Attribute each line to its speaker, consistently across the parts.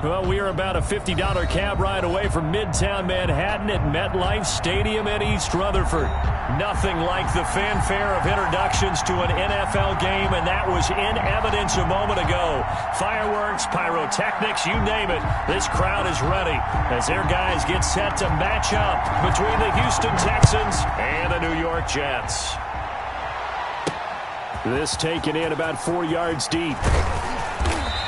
Speaker 1: Well, we are about a $50 cab ride away from Midtown Manhattan at MetLife Stadium in East Rutherford. Nothing like the fanfare of introductions to an NFL game, and that was in evidence a moment ago. Fireworks, pyrotechnics, you name it. This crowd is ready as their guys get set to match up between the Houston Texans and the New York Jets. This taken in about 4 yards deep.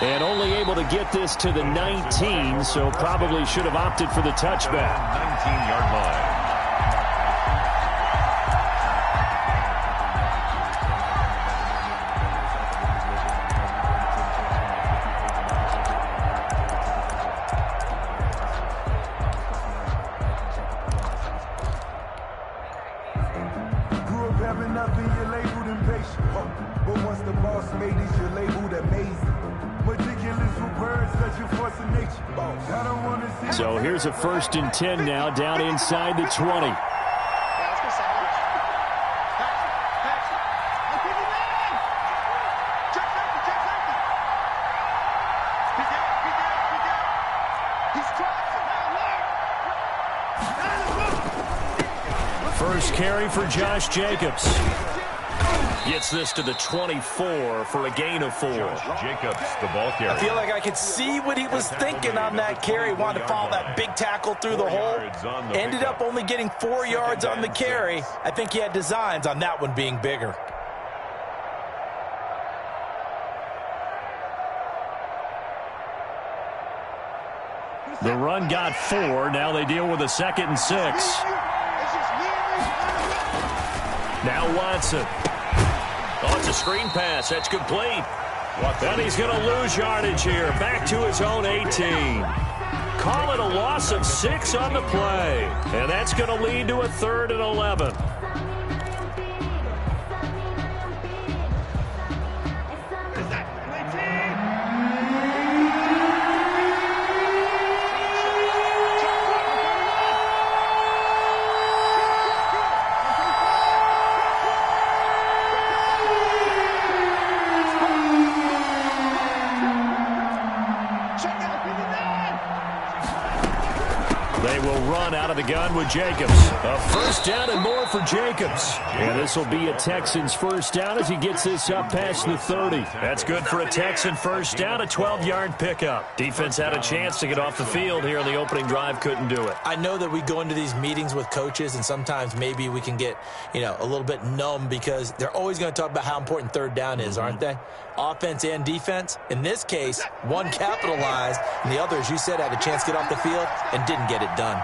Speaker 1: And only able to get this to the 19, so probably should have opted for the touchback.
Speaker 2: 19-yard line.
Speaker 3: Grew up having nothing, you're labeled impatient. But once the boss made it, you're labeled amazing.
Speaker 1: So here's a 1st and 10 now, down inside the 20. First carry for Josh Jacobs. Gets this to the 24 for a gain of 4.
Speaker 2: Jacobs, the ball carrier.
Speaker 4: I feel like I could see what he was thinking on that carry. Wanted to follow that big tackle through the hole. Ended up only getting 4 yards on the carry. I think he had designs on that one being bigger.
Speaker 1: The run got 4. Now they deal with a 2nd and 6. Now Watson. Oh, it's a screen pass. That's complete. And he's going to lose yardage here. Back to his own 18. Call it a loss of 6 on the play. And that's going to lead to a 3rd and 11. They will run out of the gun with Jacobs. A 1st down and more for Jacobs. And this will be a Texans 1st down as he gets this up past the 30. That's good for a Texan 1st down, a 12-yard pickup. Defense had a chance to get off the field here on the opening drive, couldn't do it.
Speaker 4: I know that we go into these meetings with coaches, and sometimes maybe we can get, a little bit numb because they're always going to talk about how important 3rd down is, aren't they? Offense and defense. In this case, one capitalized, and the other, as you said, had a chance to get off the field and didn't get it done.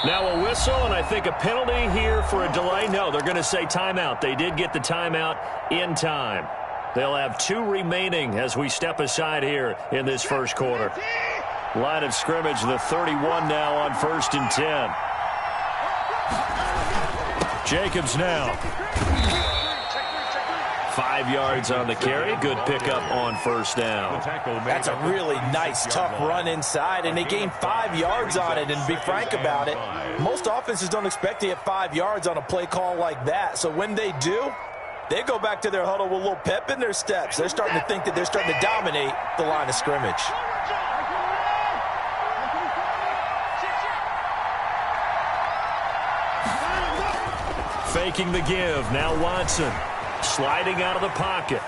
Speaker 1: Now a whistle, and I think a penalty here for a delay. No, they're going to say timeout. They did get the timeout in time. They'll have 2 remaining as we step aside here in this 1st quarter. Line of scrimmage, the 31 now on 1st and 10. Jacobs now. 5 yards on the carry. Good pickup on 1st down.
Speaker 4: That's a really nice, tough run inside, and they gained 5 yards on it. And to be frank about it, most offenses don't expect to get 5 yards on a play call like that. So when they do, they go back to their huddle with a little pep in their steps. They're starting to think that they're starting to dominate the line of scrimmage.
Speaker 1: Faking the give. Now Watson. Sliding out of the pocket.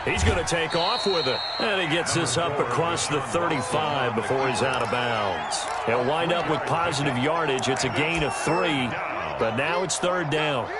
Speaker 1: He's going to take off with it. And he gets this up across the 35 before he's out of bounds. He'll wind up with positive yardage. It's a gain of 3, but now it's 3rd down.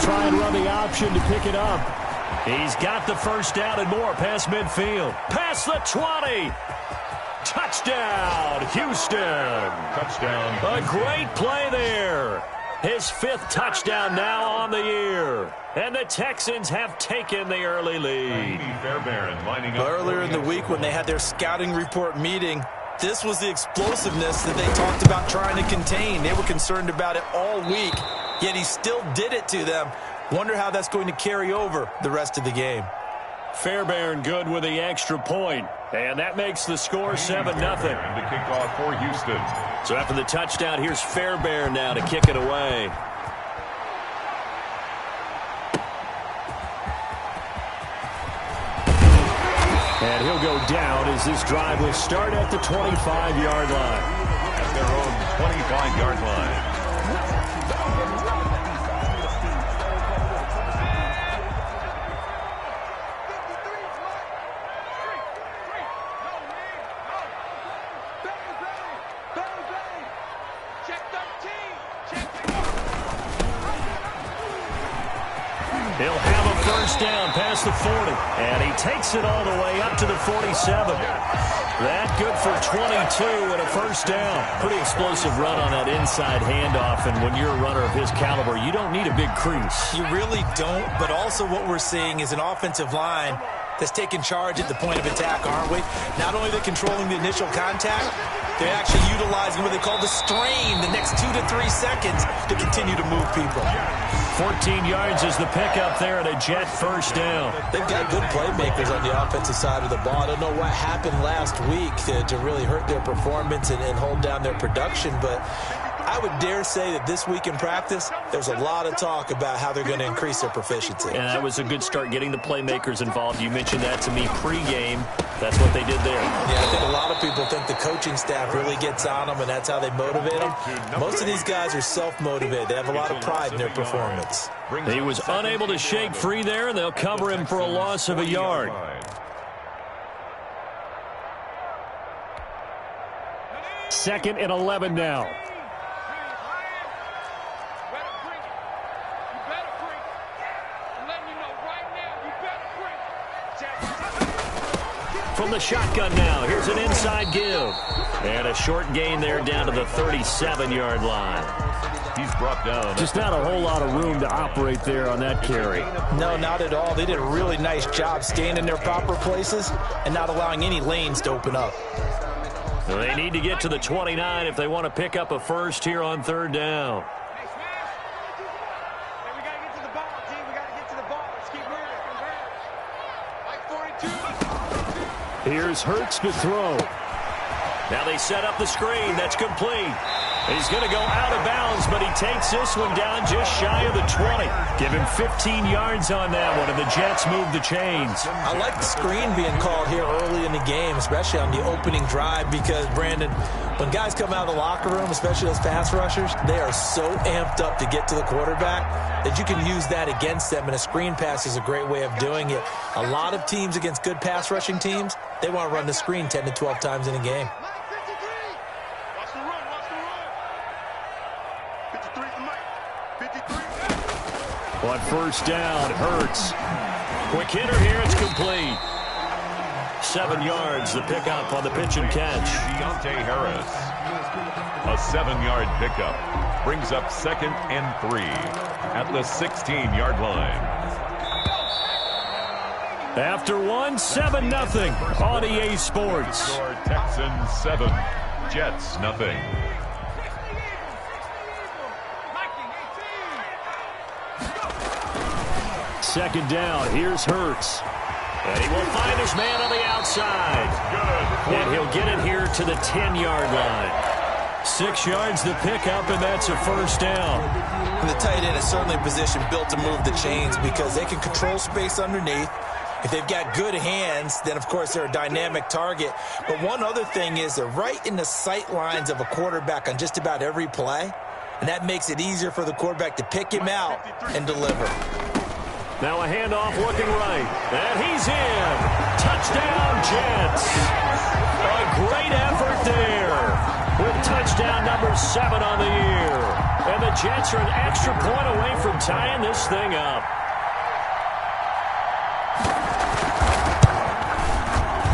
Speaker 1: Try and run the option to pick it up. He's got the 1st down and more past midfield. Past the 20. touchdown, Houston.
Speaker 2: Touchdown.
Speaker 1: A great play there. His 5th touchdown now on the year. And the Texans have taken the early lead.
Speaker 2: Fairbairn lining up.
Speaker 4: Earlier in the week when they had their scouting report meeting, this was the explosiveness that they talked about trying to contain. They were concerned about it all week, yet he still did it to them. Wonder how that's going to carry over the rest of the game.
Speaker 1: Fairbairn good with the extra point. And that makes the score 7-0.
Speaker 2: And the kickoff for Houston.
Speaker 1: So after the touchdown, here's Fairbairn now to kick it away. And he'll go down as this drive will start at the 25-yard line.
Speaker 2: At their own 25-yard line.
Speaker 1: He'll have a first down past the 40. And he takes it all the way up to the 47. That good for 22 and a first down. Pretty explosive run on that inside handoff. And when you're a runner of his caliber, you don't need a big crease.
Speaker 4: You really don't, but also what we're seeing is an offensive line that's taking charge at the point of attack, aren't we? Not only are they controlling the initial contact, they're actually utilizing what they call the strain the next 2 to 3 seconds to continue to move people.
Speaker 1: 14 yards is the pickup there and a Jet first down.
Speaker 4: They've got good playmakers on the offensive side of the ball. I don't know what happened last week to really hurt their performance and hold down their production, but I would dare say that this week in practice, there's a lot of talk about how they're going to increase their proficiency.
Speaker 1: And that was a good start getting the playmakers involved. You mentioned that to me pregame. That's what they did there.
Speaker 4: Yeah, I think a lot of people think the coaching staff really gets on them, and that's how they motivate them. Most of these guys are self-motivated. They have a lot of pride in their performance.
Speaker 1: He was unable to shake free there, and they'll cover him for a loss of a yard. Second and 11 now. From the shotgun now, here's an inside give. And a short gain there down to the 37-yard line.
Speaker 2: He's brought down.
Speaker 1: Just not a whole lot of room to operate there on that carry.
Speaker 4: No, not at all. They did a really nice job staying in their proper places and not allowing any lanes to open up.
Speaker 1: They need to get to the 29 if they want to pick up a first here on third down. Here's Hurts to throw. Now they set up the screen. That's complete. He's going to go out of bounds, but he takes this one down just shy of the 20. Give him 15 yards on that one, and the Jets move the chains.
Speaker 4: I like the screen being called here early in the game, especially on the opening drive, because, Brandon, when guys come out of the locker room, especially those pass rushers, they are so amped up to get to the quarterback that you can use that against them, and a screen pass is a great way of doing it. A lot of teams against good pass rushing teams, they want to run the screen 10 to 12 times in a game.
Speaker 1: On first down, Hurts. Quick hitter here, it's complete. 7 yards, the pickup on the pitch and catch.
Speaker 2: Deontay Harris. A 7-yard pickup. Brings up 2nd and 3 at the 16-yard line.
Speaker 1: After one, 7-0 on EA Sports.
Speaker 2: Texans 7, Jets nothing.
Speaker 1: Second down, here's Hurts. And he will find his man on the outside. And he'll get it here to the 10-yard line. 6 yards the pickup, and that's a first down.
Speaker 4: And the tight end is certainly a position built to move the chains because they can control space underneath. If they've got good hands, then, of course, they're a dynamic target. But one other thing is they're right in the sight lines of a quarterback on just about every play. And that makes it easier for the quarterback to pick him out and deliver.
Speaker 1: Now a handoff looking right. And he's in. Touchdown, Jets. A great effort there with touchdown number 7 on the year. And the Jets are an extra point away from tying this thing up.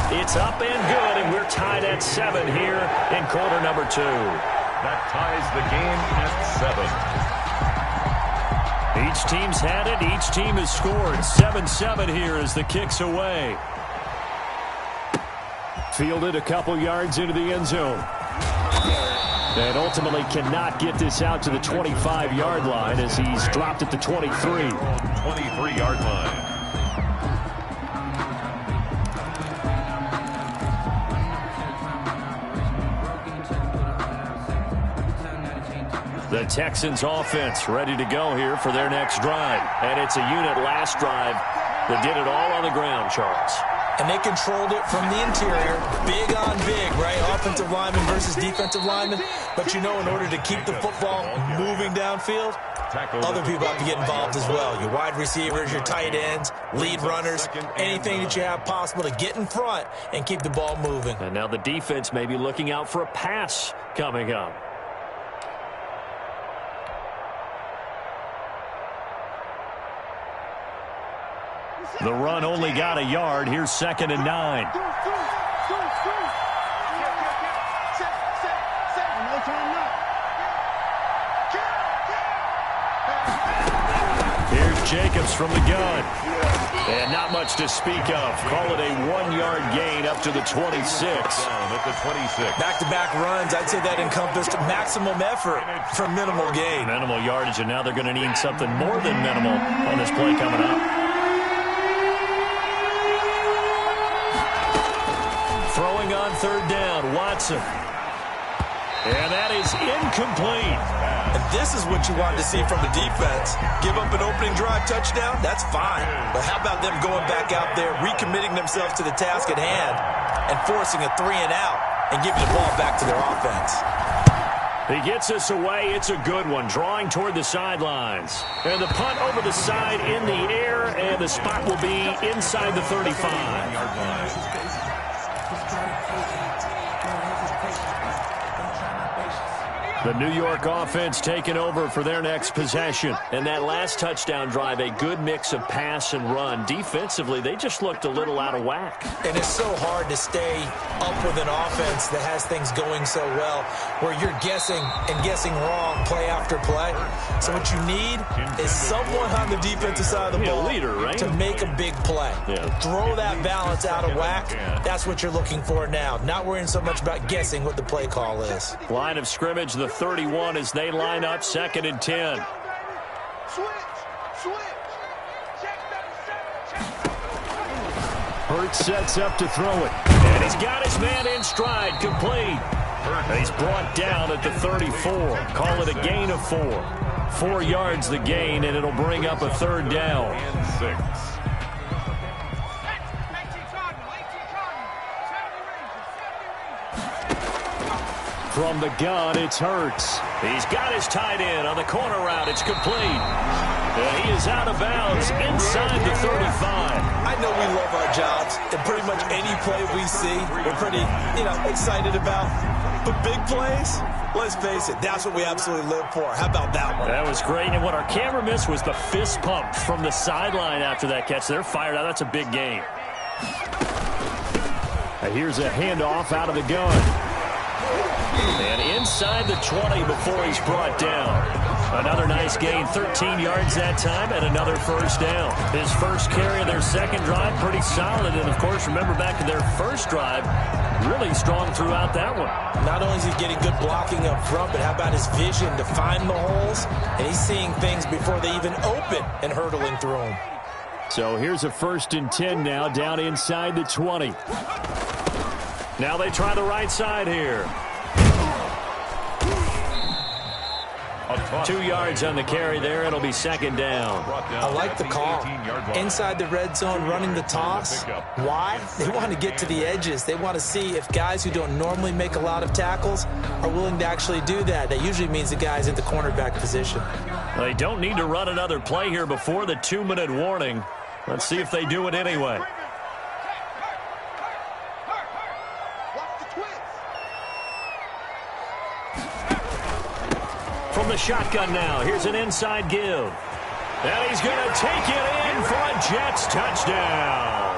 Speaker 1: It's up and good, and we're tied at 7 here in quarter number 2.
Speaker 2: That ties the game at 7.
Speaker 1: Each team's had it. Each team has scored. 7-7 here as the kick's away. Fielded a couple yards into the end zone. And ultimately cannot get this out to the 25-yard line as he's dropped at the 23.
Speaker 2: 23-yard line.
Speaker 1: The Texans offense ready to go here for their next drive. And it's a unit last drive that did it all on the ground, Charles.
Speaker 4: And they controlled it from the interior, big on big, right? Offensive lineman versus defensive lineman. But you know, in order to keep the football moving downfield, other people have to get involved as well. Your wide receivers, your tight ends, lead runners, anything that you have possible to get in front and keep the ball moving.
Speaker 1: And now the defense may be looking out for a pass coming up. The run only got a yard. Here's 2nd and 9. Here's Jacobs from the gun. And not much to speak of. Call it a 1-yard gain up to the 26.
Speaker 2: Down at the 26.
Speaker 4: Back-to-back runs, I'd say that encompassed maximum effort for minimal gain.
Speaker 1: Minimal yardage, and now they're going to need something more than minimal on this play coming up. Throwing on 3rd down, Watson. And that is incomplete.
Speaker 4: And this is what you wanted to see from the defense. Give up an opening drive touchdown, that's fine. But how about them going back out there, recommitting themselves to the task at hand, and forcing a 3-and-out and giving the ball back to their offense.
Speaker 1: He gets us away. It's a good one. Drawing toward the sidelines. And the punt over the side in the air, and the spot will be inside the 35. The New York offense taking over for their next possession. And that last touchdown drive, a good mix of pass and run. Defensively, they just looked a little out of whack.
Speaker 4: And it's so hard to stay up with an offense that has things going so well, where you're guessing and guessing wrong play after play. So what you need is someone on the defensive side of the ball,
Speaker 1: a leader, right?
Speaker 4: to make a big play.
Speaker 1: Yeah.
Speaker 4: Throw that balance out of whack. That's what you're looking for now. Not worrying so much about guessing what the play call is.
Speaker 1: Line of scrimmage, the 31 as they line up, 2nd and 10. Hurts sets up to throw it. And he's got his man in stride, complete. And he's brought down at the 34. Call it a gain of 4. 4 yards the gain, and it'll bring up a 3rd down.
Speaker 2: And 6.
Speaker 1: From the gun, it's Hurts. He's got his tight end on the corner route. It's complete. And he is out of bounds inside the 35.
Speaker 4: I know we love our jobs, and pretty much any play we see, we're pretty, excited about. But big plays, let's face it, that's what we absolutely live for. How about that one?
Speaker 1: That was great. And what our camera missed was the fist pump from the sideline after that catch. They're fired out. That's a big game. And here's a handoff out of the gun. And inside the 20 before he's brought down. Another nice gain, 13 yards that time, and another 1st down. His first carry of their 2nd drive, pretty solid. And, of course, remember back to their 1st drive, really strong throughout that one.
Speaker 4: Not only is he getting good blocking up front, but how about his vision to find the holes? And he's seeing things before they even open and hurdling through them.
Speaker 1: So here's a 1st and 10 now, down inside the 20. Now they try the right side here. 2 yards on the carry there. It'll be 2nd down.
Speaker 4: I like the call. Inside the red zone, running the toss. Why? They want to get to the edges. They want to see if guys who don't normally make a lot of tackles are willing to actually do that. That usually means the guy's in the cornerback position.
Speaker 1: They don't need to run another play here before the 2-minute warning. Let's see if they do it anyway. From the shotgun now, here's an inside give. And he's going to take it in for a Jets touchdown.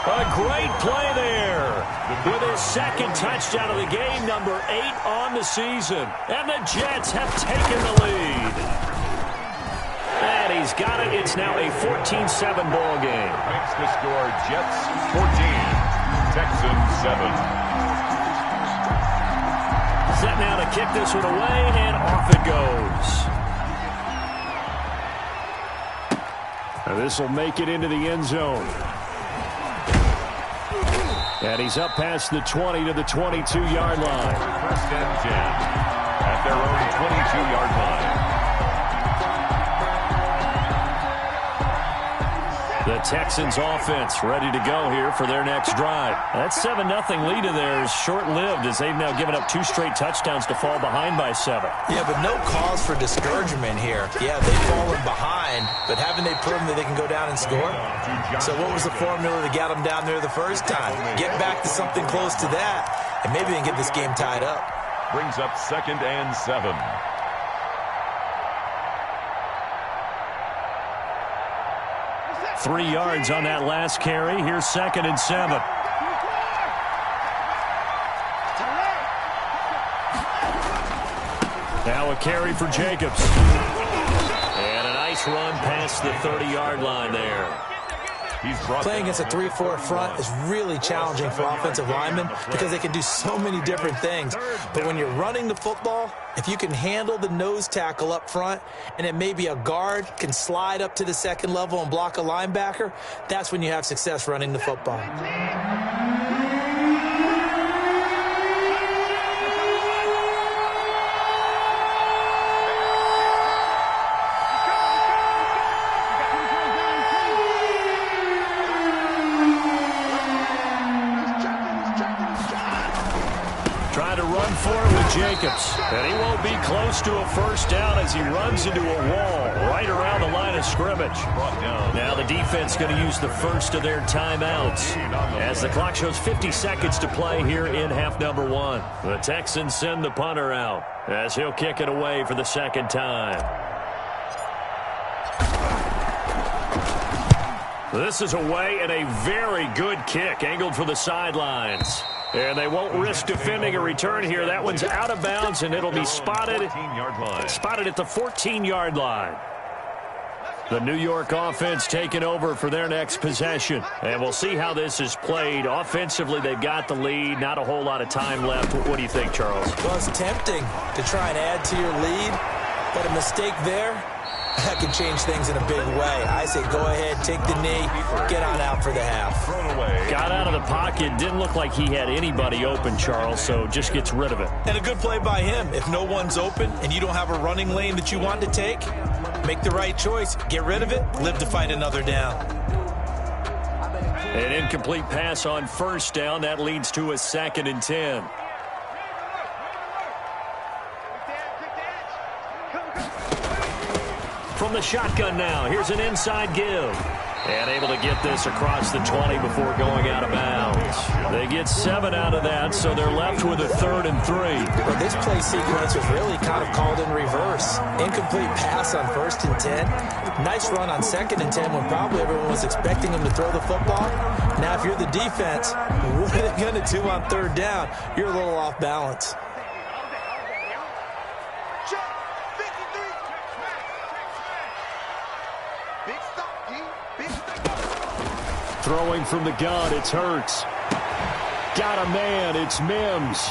Speaker 1: A great play there. With his second touchdown of the game, number 8 on the season. And the Jets have taken the lead. And he's got it. It's now a 14-7 ball game.
Speaker 2: Makes the score Jets 14, Texans 7.
Speaker 1: Set now to kick this one away, and off it goes. And this will make it into the end zone. And he's up past the 20 to the 22-yard line.
Speaker 2: First and 10 at their own 22-yard line.
Speaker 1: The Texans offense ready to go here for their next drive. That 7-0 lead of theirs short-lived as they've now given up 2 straight touchdowns to fall behind by 7.
Speaker 4: Yeah, but no cause for discouragement here. Yeah, they've fallen behind, but haven't they proven that they can go down and score? So what was the formula that got them down there the first time? Get back to something close to that, and maybe they can get this game tied up.
Speaker 2: Brings up 2nd and 7.
Speaker 1: Three yards on that last carry. Here's 2nd and 7. Now a carry for Jacobs. And a nice run past the 30-yard line there.
Speaker 4: Playing against a 3-4 front is really challenging for offensive linemen because they can do so many different things. But when you're running the football, if you can handle the nose tackle up front and then maybe a guard can slide up to the second level and block a linebacker, that's when you have success running the football.
Speaker 1: Jacobs, and he won't be close to a first down as he runs into a wall right around the line of scrimmage. Now the defense going to use the first of their timeouts as the clock shows 50 seconds to play here in half number 1. The Texans send the punter out as he'll kick it away for the second time. This is away and a very good kick angled for the sidelines. And they won't risk defending a return here. That one's out of bounds, and it'll be spotted at the 14-yard line. The New York offense taking over for their next possession. And we'll see how this is played. Offensively, they've got the lead. Not a whole lot of time left. What do you think, Charles?
Speaker 4: Well, it's tempting to try and add to your lead, but a mistake there, that can change things in a big way. I say go ahead, take the knee, get on out for the half.
Speaker 1: Got out of the pocket. Didn't look like he had anybody open, Charles, so just gets rid of it.
Speaker 4: And a good play by him. If no one's open and you don't have a running lane that you want to take, make the right choice. Get rid of it. Live to fight another down.
Speaker 1: An incomplete pass on first down. That leads to a 2nd and 10. From the shotgun now, here's an inside give. And able to get this across the 20 before going out of bounds. They get 7 out of that, so they're left with a 3rd and 3.
Speaker 4: Well, this play sequence was really kind of called in reverse. Incomplete pass on 1st and 10. Nice run on 2nd and 10 when probably everyone was expecting him to throw the football. Now, if you're the defense, what are they going to do on 3rd down? You're a little off balance.
Speaker 1: Throwing from the gun, it's Hurts. Got a man, it's Mims.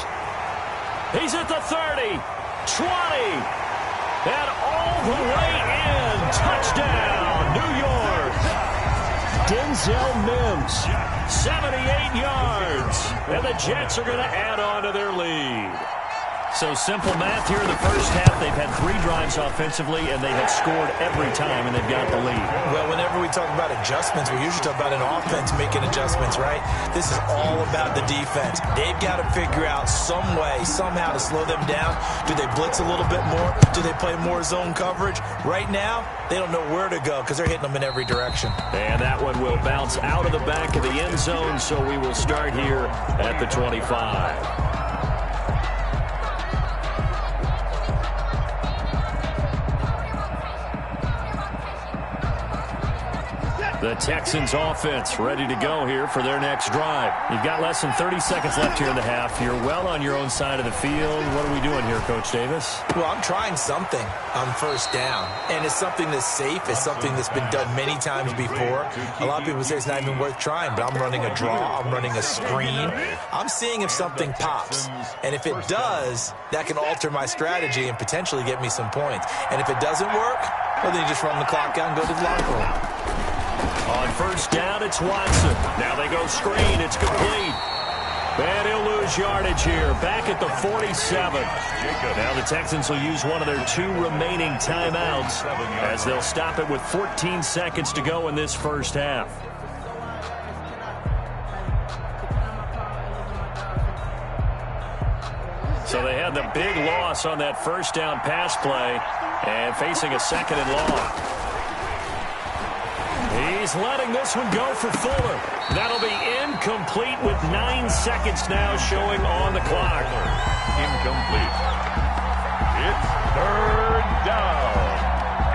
Speaker 1: He's at the 30, 20, and all the way in. Touchdown, New York. Denzel Mims, 78 yards. And the Jets are going to add on to their lead. So simple math here in the first half. They've had 3 drives offensively, and they have scored every time, and they've got the lead.
Speaker 4: Well, whenever we talk about adjustments, we usually talk about an offense making adjustments, right? This is all about the defense. They've got to figure out some way, somehow to slow them down. Do they blitz a little bit more? Do they play more zone coverage? Right now, they don't know where to go because they're hitting them in every direction.
Speaker 1: And that one will bounce out of the back of the end zone, so we will start here at the 25. The Texans offense ready to go here for their next drive. You've got less than 30 seconds left here in the half. You're well on your own side of the field. What are we doing here, Coach Davis?
Speaker 4: Well, I'm trying something on first down, and it's something that's safe. It's something that's been done many times before. A lot of people say it's not even worth trying, but I'm running a draw. I'm running a screen. I'm seeing if something pops, and if it does, that can alter my strategy and potentially get me some points. And if it doesn't work, well, then you just run the clock out and go to the locker room.
Speaker 1: On first down, it's Watson. Now they go screen. It's complete. And he'll lose yardage here. Back at the 47. Now the Texans will use one of their 2 remaining timeouts as they'll stop it with 14 seconds to go in this first half. So they had the big loss on that first down pass play and facing a second and long. He's letting this one go for Fuller. That'll be incomplete with 9 seconds now showing on the clock.
Speaker 2: Incomplete. It's third down.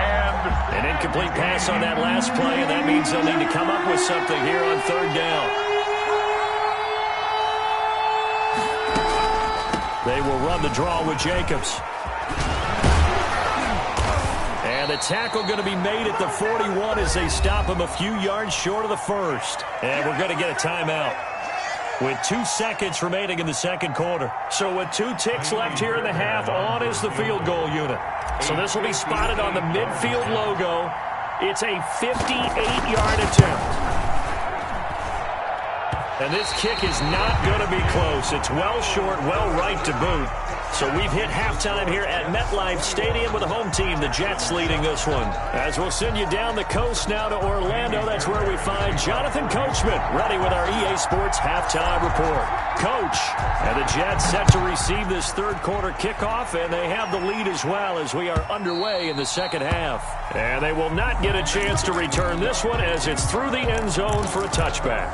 Speaker 2: And
Speaker 1: an incomplete pass on that last play, and that means they'll need to come up with something here on third down. They will run the draw with Jacobs. And the tackle going to be made at the 41 as they stop him a few yards short of the first. And we're going to get a timeout with 2 seconds remaining in the second quarter. So with 2 ticks left here in the half, on is the field goal unit. So this will be spotted on the midfield logo. It's a 58-yard attempt. And this kick is not going to be close. It's well short, well right to boot. So we've hit halftime here at MetLife Stadium with the home team, the Jets, leading this one. As we'll send you down the coast now to Orlando, that's where we find Jonathan Coachman, ready with our EA Sports halftime report. Coach, and the Jets set to receive this third quarter kickoff, and they have the lead as well as we are underway in the second half. And they will not get a chance to return this one as it's through the end zone for a touchback.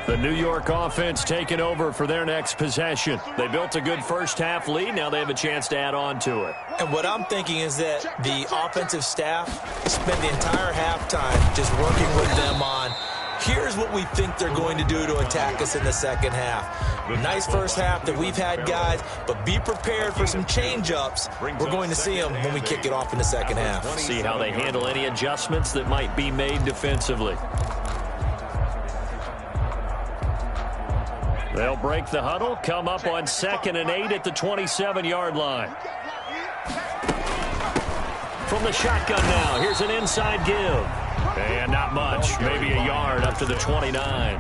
Speaker 1: The New York offense taking over for their next possession. They built a good first half lead. Now they have a chance to add on to it.
Speaker 4: And what I'm thinking is that the offensive staff spent the entire halftime just working with them on, here's what we think they're going to do to attack us in the second half. Nice first half that we've had, guys, but be prepared for some change-ups. We're going to see them when we kick it off in the second half.
Speaker 1: See how they handle any adjustments that might be made defensively. They'll break the huddle, come up on 2nd and 8 at the 27-yard line. From the shotgun now, here's an inside give. And not much, maybe a yard up to the 29.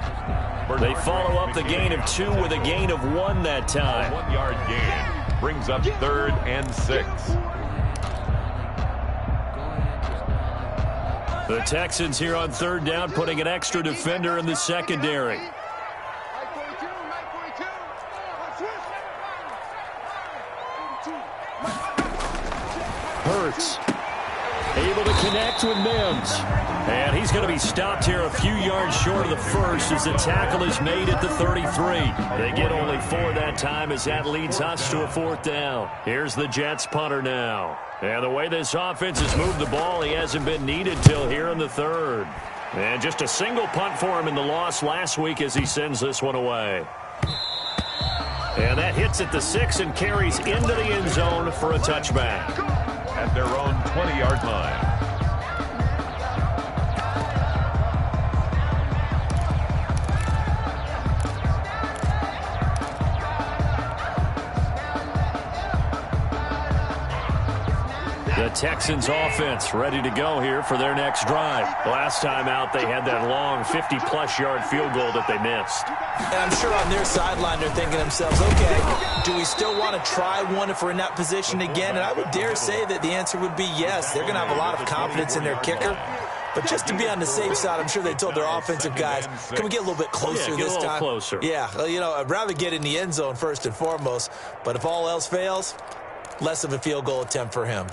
Speaker 1: They follow up the gain of 2 with a gain of 1 that time.
Speaker 2: a 1-yard gain brings up 3rd and 6.
Speaker 1: The Texans here on third down, putting an extra defender in the secondary. Hurts able to connect with Mims. And he's going to be stopped here a few yards short of the first as the tackle is made at the 33. They get only 4 that time as that leads us to a 4th down. Here's the Jets punter now. And the way this offense has moved the ball, he hasn't been needed till here in the 3rd. And just a single punt for him in the loss last week as he sends this one away. And that hits at the 6 and carries into the end zone for a touchback.
Speaker 2: At their own 20-yard line.
Speaker 1: The Texans offense ready to go here for their next drive. Last time out, they had that long 50-plus yard field goal that they missed.
Speaker 4: And I'm sure on their sideline they're thinking to themselves, okay, do we still want to try one if we're in that position again? And I would dare say that the answer would be yes. They're going to have a lot of confidence in their kicker. But just to be on the safe side, I'm sure they told their offensive guys, can we get a little bit closer this time?
Speaker 1: Get a little closer.
Speaker 4: Yeah, well, you know, I'd rather get in the end zone first and foremost. But if all else fails, less of a field goal attempt for him.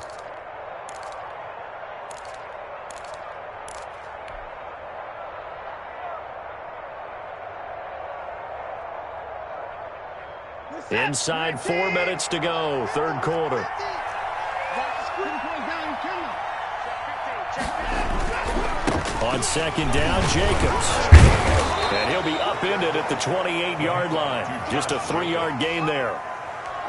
Speaker 1: Inside 4 minutes to go, third quarter. On second down, Jacobs. And he'll be upended at the 28-yard line. Just a 3-yard gain there.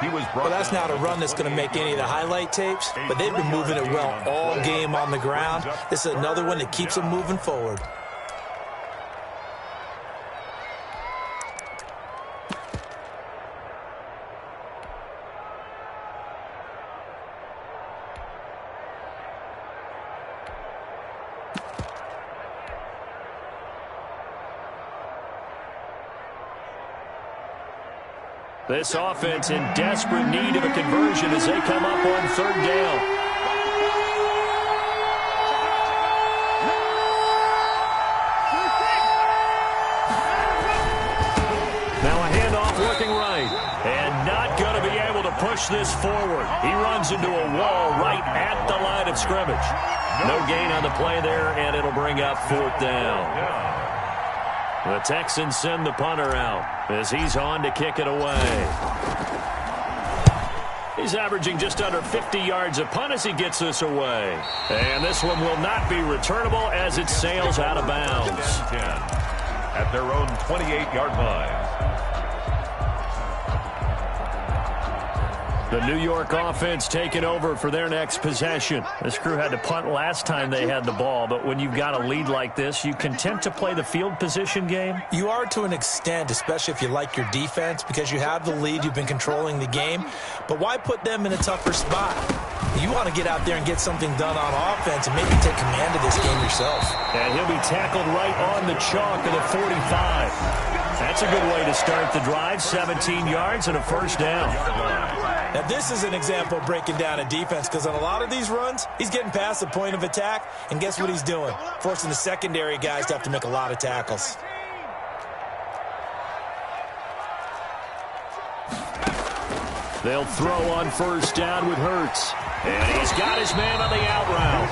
Speaker 4: Well, that's not a run that's going to make any of the highlight tapes, but they've been moving it well all game on the ground. This is another one that keeps them moving forward.
Speaker 1: This offense in desperate need of a conversion as they come up on third down. Now a handoff working right. And not going to be able to push this forward. He runs into a wall right at the line of scrimmage. No gain on the play there, and it'll bring up fourth down. The Texans send the punter out as he's on to kick it away. He's averaging just under 50 yards a punt as he gets this away. And this one will not be returnable as it sails out of bounds.
Speaker 2: At their own 28-yard line.
Speaker 1: The New York offense taking over for their next possession. This crew had to punt last time they had the ball, but when you've got a lead like this, you content to play the field position game?
Speaker 4: You are to an extent, especially if you like your defense, because you have the lead, you've been controlling the game. But why put them in a tougher spot? You want to get out there and get something done on offense and maybe take command of this game yourself.
Speaker 1: And he'll be tackled right on the chalk of the 45. That's a good way to start the drive. 17 yards and a first down.
Speaker 4: Now, this is an example of breaking down a defense because on a lot of these runs, he's getting past the point of attack, and guess what he's doing? Forcing the secondary guys to have to make a lot of tackles.
Speaker 1: They'll throw on first down with Hurts. And he's got his man on the out route.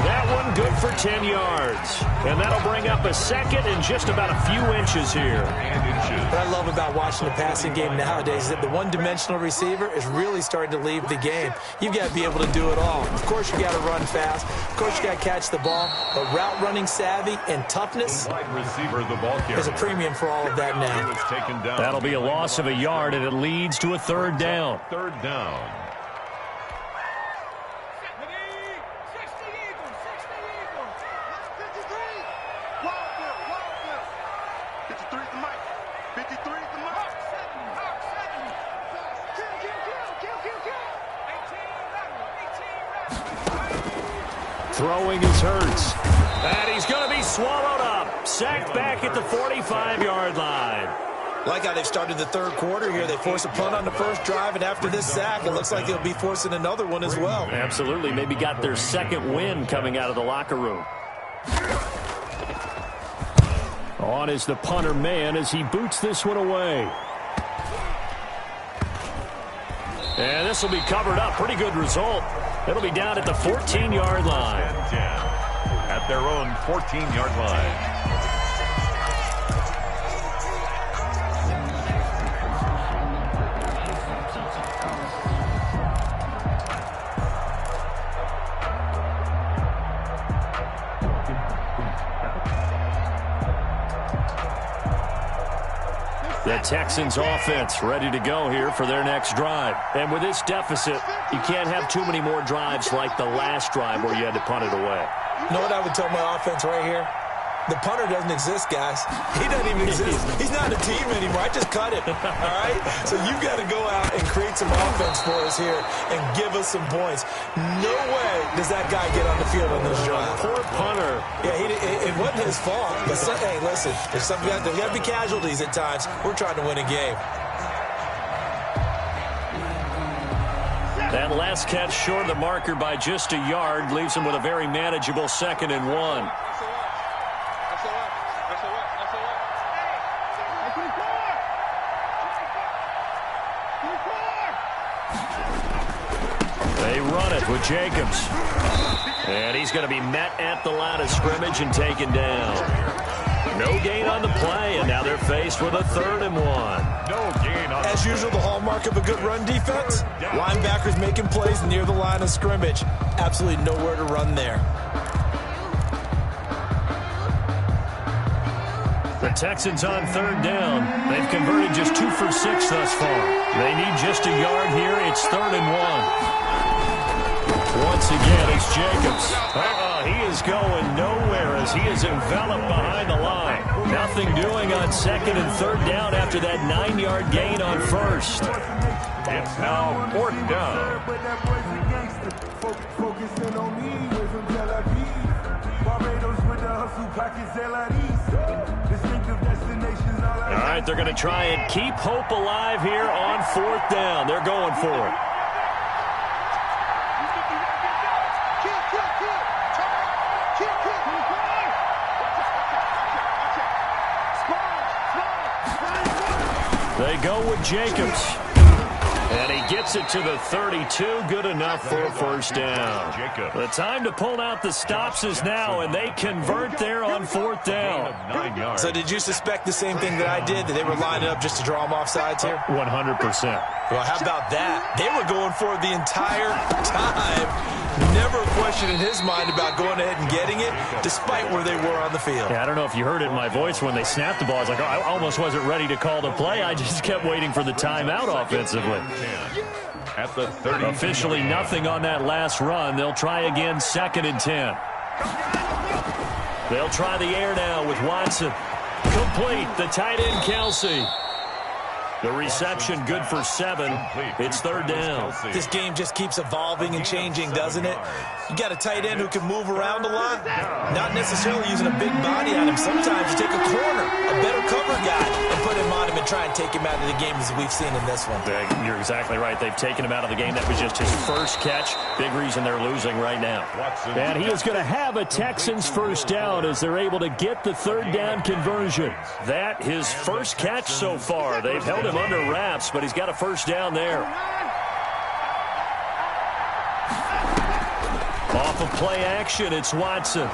Speaker 1: That one good for 10 yards. And that'll bring up a second and just about a few inches here.
Speaker 4: What I love about watching the passing game nowadays is that the one-dimensional receiver is really starting to leave the game. You've got to be able to do it all. Of course, you got to run fast. Of course, you got to catch the ball. But route running savvy and toughness is a premium for all of that now.
Speaker 1: That'll be a loss of a yard, and it leads to a third down.
Speaker 2: Third down.
Speaker 1: Throwing his Hurts. And he's going to be swallowed up. Sacked back at the 45-yard line.
Speaker 4: Like how they've started the third quarter here. They force a punt on the first drive, and after this sack, it looks like they'll be forcing another one as well.
Speaker 1: Absolutely. Maybe got their second win coming out of the locker room. On is the punter man as he boots this one away. And this will be covered up. Pretty good result. It'll be down at the 14-yard line.
Speaker 2: At their own 14-yard line.
Speaker 1: The Texans offense ready to go here for their next drive. And with this deficit, you can't have too many more drives like the last drive where you had to punt it away.
Speaker 4: You know what I would tell my offense right here? The punter doesn't exist, guys. He doesn't even exist. He's not a team anymore. I just cut him. All right? So you've got to go out and create some offense for us here and give us some points. No way does that guy get on the field on this drive.
Speaker 1: Poor punter.
Speaker 4: Yeah, it wasn't his fault. But hey, listen, there's got to be casualties at times. We're trying to win a game.
Speaker 1: That last catch short of the marker by just a yard leaves him with a very manageable 2nd and 1. They run it with Jacobs. And he's going to be met at the line of scrimmage and taken down. No gain on the play, and now they're faced with a 3rd and 1.
Speaker 2: No gain on
Speaker 4: As usual, the hallmark of a good run defense, linebackers making plays near the line of scrimmage. Absolutely nowhere to run there.
Speaker 1: The Texans on 3rd down. They've converted just 2 for 6 thus far. They need just a yard here. It's 3rd and 1. Once again, it's Jacobs. He is going nowhere as he is enveloped behind the line. Nothing doing on 2nd and 3rd down after that 9-yard gain on 1st.
Speaker 2: It's now 4th down.
Speaker 3: Focusing on me, we're from Tel Aviv. Barbados with the hustle pockets, distinctive destinations.
Speaker 1: All right, they're going to try and keep hope alive here on 4th down. They're going for it. They go with Jacobs. And he gets it to the 32. Good enough for a 1st down. The time to pull out the stops is now, and they convert there on 4th down.
Speaker 4: So did you suspect the same thing that I did, that they were lining up just to draw them off sides here?
Speaker 1: 100%.
Speaker 4: Well, how about that? They were going for it the entire time. Never a question in his mind about going ahead and getting it, despite where they were on the field.
Speaker 1: Yeah, I don't know if you heard it in my voice when they snapped the ball. I was like, I almost wasn't ready to call the play. I just kept waiting for the timeout offensively.
Speaker 2: At the 30.
Speaker 1: Officially nothing on that last run. They'll try again, 2nd and 10. They'll try the air now with Watson. Complete. The tight end, Kelsey. The reception good for 7. It's 3rd down.
Speaker 4: This game just keeps evolving and changing, doesn't it? You got a tight end who can move around a lot. Not necessarily using a big body on him. Sometimes you take a corner, a better cover guy, and put him on him and try and take him out of the game as we've seen in this one.
Speaker 1: You're exactly right. They've taken him out of the game. That was just his first catch. Big reason they're losing right now. And he is going to have a Texans 1st down as they're able to get the 3rd down conversion. That his first catch so far. They've held him under wraps, but he's got a 1st down there. Off of play action, it's Watson.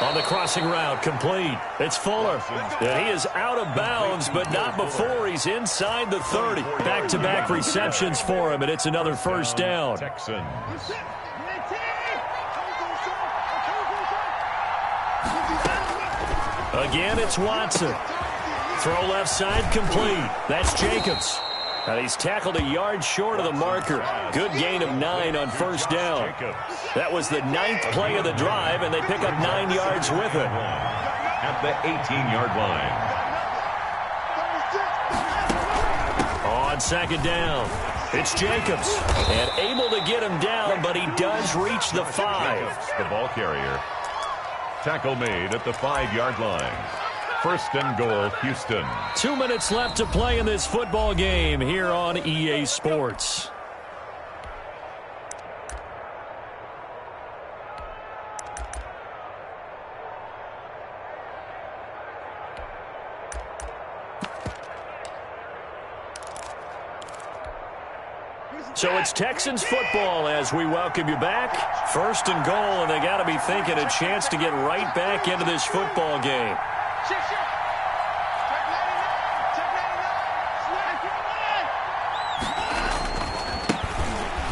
Speaker 1: On the crossing route, complete. It's Fuller. And he is out of bounds, but not before he's inside the 30. Back-to-back receptions for him, and it's another 1st down.
Speaker 2: Texans.
Speaker 1: Again, it's Watson. Throw left side, complete. That's Jacobs. And he's tackled a yard short of the marker. Good gain of 9 on 1st down. That was the 9th play of the drive, and they pick up 9 yards with it.
Speaker 2: At the 18-yard line.
Speaker 1: On 2nd down, it's Jacobs. And able to get him down, but he does reach the 5.
Speaker 2: The ball carrier. Tackle made at the 5-yard line. 1st and goal, Houston.
Speaker 1: 2 minutes left to play in this football game here on EA Sports. So it's Texans football as we welcome you back. 1st and goal, and they got to be thinking a chance to get right back into this football game.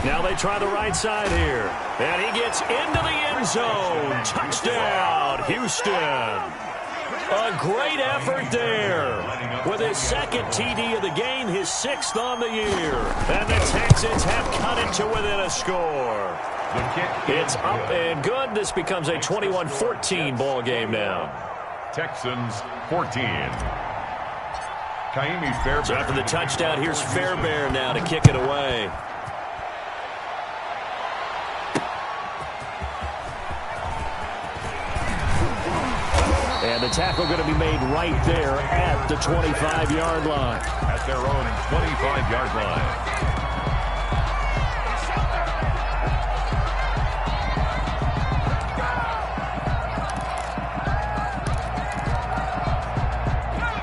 Speaker 1: Now they try the right side here. And he gets into the end zone. Touchdown, Houston. A great effort there. With his 2nd TD of the game, his 6th on the year. And the Texans have cut it to within a score. It's up and good. This becomes a 21-14 ball game now.
Speaker 2: Texans 14. Kaimi Fairbairn.
Speaker 1: So after the touchdown, here's Fairbairn now to kick it away. And the tackle going to be made right there at the 25-yard line.
Speaker 2: At their own 25-yard line.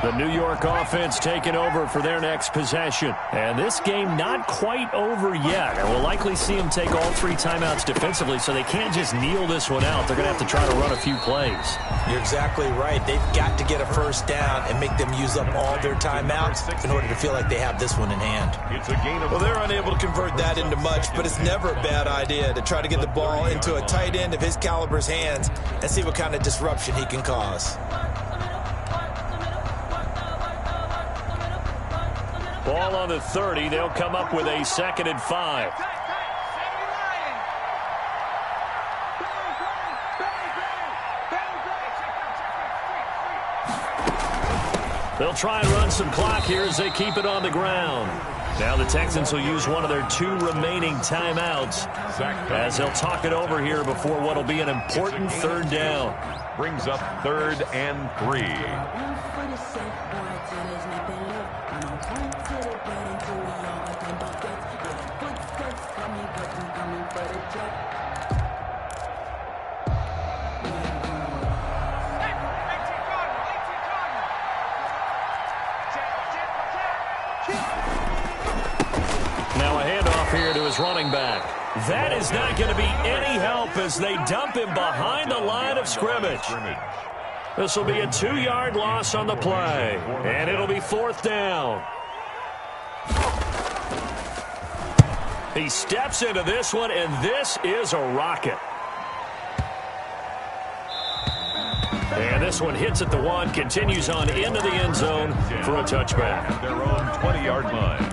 Speaker 1: The New York offense taking over for their next possession. And this game not quite over yet. And we'll likely see them take all 3 timeouts defensively, so they can't just kneel this one out. They're going to have to try to run a few plays.
Speaker 4: You're exactly right. They've got to get a first down and make them use up all their timeouts in order to feel like they have this one in hand.
Speaker 2: It's a gain of
Speaker 5: Well, they're unable to convert that into much, but it's never a bad idea to try to get the ball into a tight end of his caliber's hands and see what kind of disruption he can cause.
Speaker 1: Ball on the 30. They'll come up with a 2nd and 5. They'll try and run some clock here as they keep it on the ground. Now the Texans will use one of their 2 remaining timeouts as they'll talk it over here before what will be an important 3rd down.
Speaker 2: Brings up 3rd and 3.
Speaker 1: Now a handoff here to his running back. That is not going to be any help as they dump him behind the line of scrimmage. This will be a 2-yard loss on the play, and it'll be 4th down. He steps into this one, and this is a rocket. And this one hits at the 1, continues on into the end zone for a touchback.
Speaker 2: At their own 20-yard line.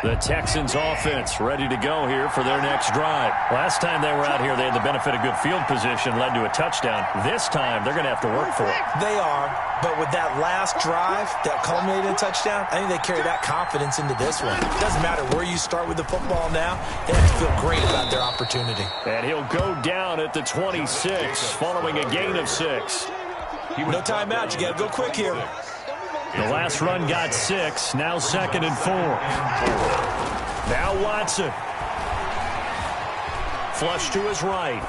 Speaker 1: The Texans offense ready to go here for their next drive. Last time they were out here, they had the benefit of good field position, led to a touchdown. This time, they're going to have to work for it.
Speaker 4: They are, but with that last drive that culminated in a touchdown, I think they carry that confidence into this one. It doesn't matter where you start with the football now. They have to feel great about their opportunity.
Speaker 1: And he'll go down at the 26, following a gain of 6.
Speaker 5: No timeout. You got to go quick here.
Speaker 1: The last run got 6. Now 2nd and 4. Now Watson. Flush to his right.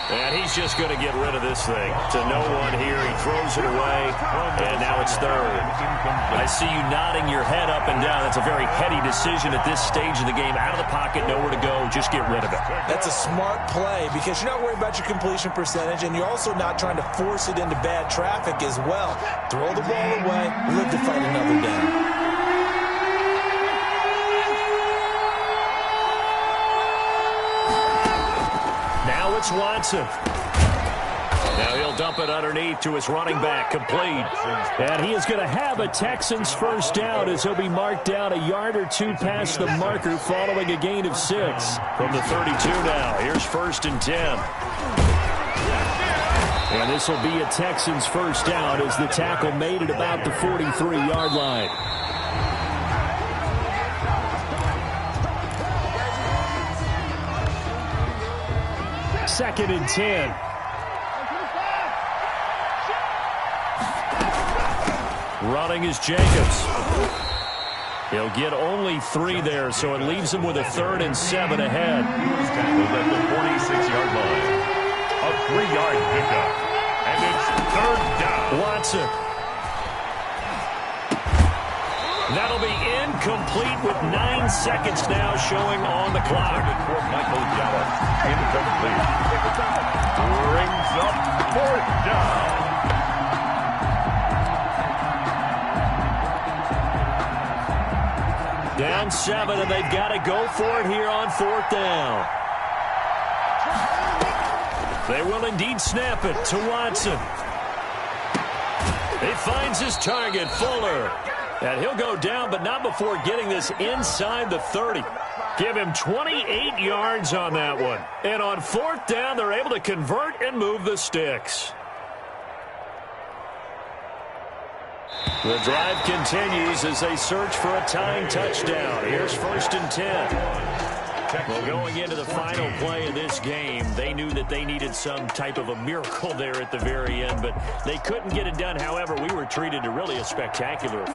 Speaker 1: And he's just going to get rid of this thing. To no one here. He throws it away. And now it's 3rd. I see you nodding your head up and down. That's a very heady decision at this stage of the game. Out of the pocket, nowhere to go. Just get rid of it.
Speaker 5: That's a smart play because you're not worried about your completion percentage, and you're also not trying to force it into bad traffic as well. Throw the ball away, live to fight another down.
Speaker 1: Now it's Watson. Now he'll dump it underneath to his running back, complete. And he is going to have a Texans first down as he'll be marked down a yard or 2 past the marker following a gain of 6. From the 32 now, here's 1st and 10. And this will be a Texans first down as the tackle made at about the 43-yard line. Second and 10. Running is Jacobs. He'll get only 3 there, so it leaves him with a 3rd and 7 ahead.
Speaker 2: Tackled at the 46-yard line. A 3-yard pickup. And it's 3rd down.
Speaker 1: Watson. That'll be incomplete with 9 seconds now showing on the clock.
Speaker 2: For Michael Gallup. Incomplete. Brings up 4th down.
Speaker 1: Down 7, and they've got to go for it here on 4th down. They will indeed snap it to Watson. He finds his target, Fuller. And he'll go down, but not before getting this inside the 30. Give him 28 yards on that one. And on 4th down, they're able to convert and move the sticks. The drive continues as they search for a tying touchdown. Here's 1st and 10. Well, going into the final play of this game, they knew that they needed some type of a miracle there at the very end, but they couldn't get it done. However, we were treated to really a spectacular